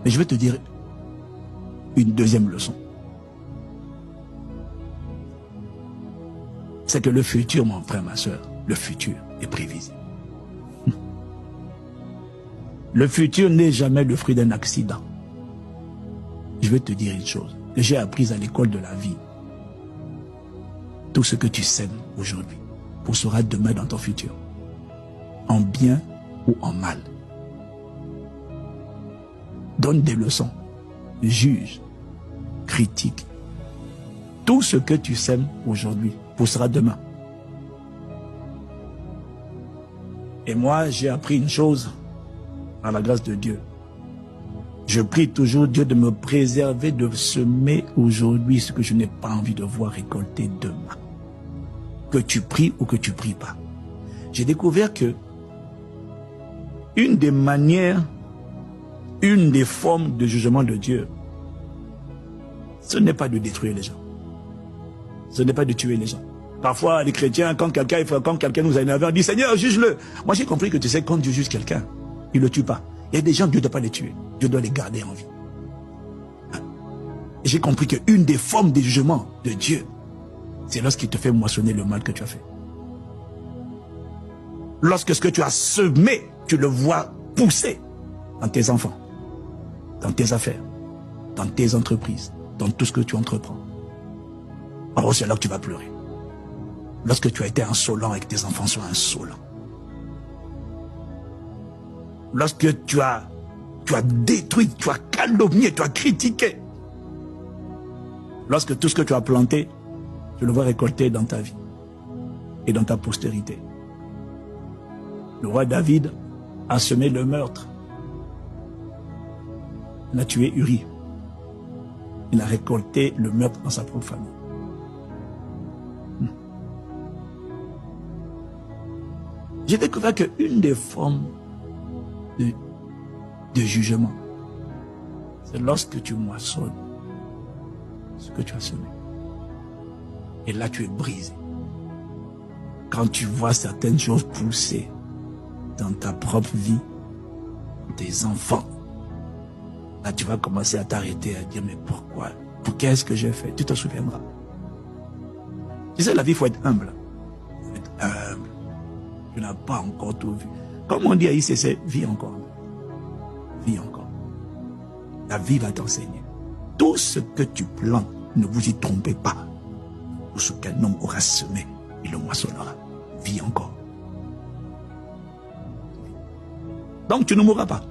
Mais je vais te dire une deuxième leçon. C'est que le futur, mon frère, ma soeur, le futur est prévisible. Le futur n'est jamais le fruit d'un accident. Je vais te dire une chose que j'ai apprise à l'école de la vie. Tout ce que tu sèmes aujourd'hui poussera demain dans ton futur, en bien ou en mal. Donne des leçons, juge, critique. Tout ce que tu sèmes aujourd'hui poussera demain. Et moi, j'ai appris une chose, par la grâce de Dieu. Je prie toujours Dieu de me préserver de semer aujourd'hui ce que je n'ai pas envie de voir récolter demain. Que tu pries ou que tu pries pas. J'ai découvert que une des manières, une des formes de jugement de Dieu, ce n'est pas de détruire les gens. Ce n'est pas de tuer les gens. Parfois, les chrétiens, quand quelqu'un nous a énervé, on dit « Seigneur, juge-le ». Moi, j'ai compris que tu sais, quand Dieu juge quelqu'un, il ne le tue pas. Il y a des gens, Dieu ne doit pas les tuer. Dieu doit les garder en vie. J'ai compris qu'une des formes de jugement de Dieu, c'est lorsqu'il te fait moissonner le mal que tu as fait. Lorsque ce que tu as semé, tu le vois pousser dans tes enfants, dans tes affaires, dans tes entreprises, dans tout ce que tu entreprends. Alors c'est là que tu vas pleurer. Lorsque tu as été insolent et que tes enfants sont insolents. Lorsque tu as détruit, tu as calomnié, tu as critiqué. Lorsque tout ce que tu as planté, tu le vois récolter dans ta vie et dans ta postérité. Le roi David a semé le meurtre. Il a tué Uri. Il a récolté le meurtre dans sa propre famille. J'ai découvert qu'une des formes de jugement, c'est lorsque tu moissonnes ce que tu as semé. Et là, tu es brisé. Quand tu vois certaines choses pousser dans ta propre vie, tes enfants, là, tu vas commencer à t'arrêter, à dire, mais pourquoi? Qu'est-ce que j'ai fait? Tu te souviendras. Tu sais, la vie, il faut être humble. Il faut être humble. Tu n'as pas encore tout vu. Comme on dit à ICC, vis encore. Vis encore. La vie va t'enseigner. Tout ce que tu plantes, ne vous y trompez pas. Tout ce qu'un homme aura semé, il le moissonnera. Vis encore. Donc tu ne mourras pas.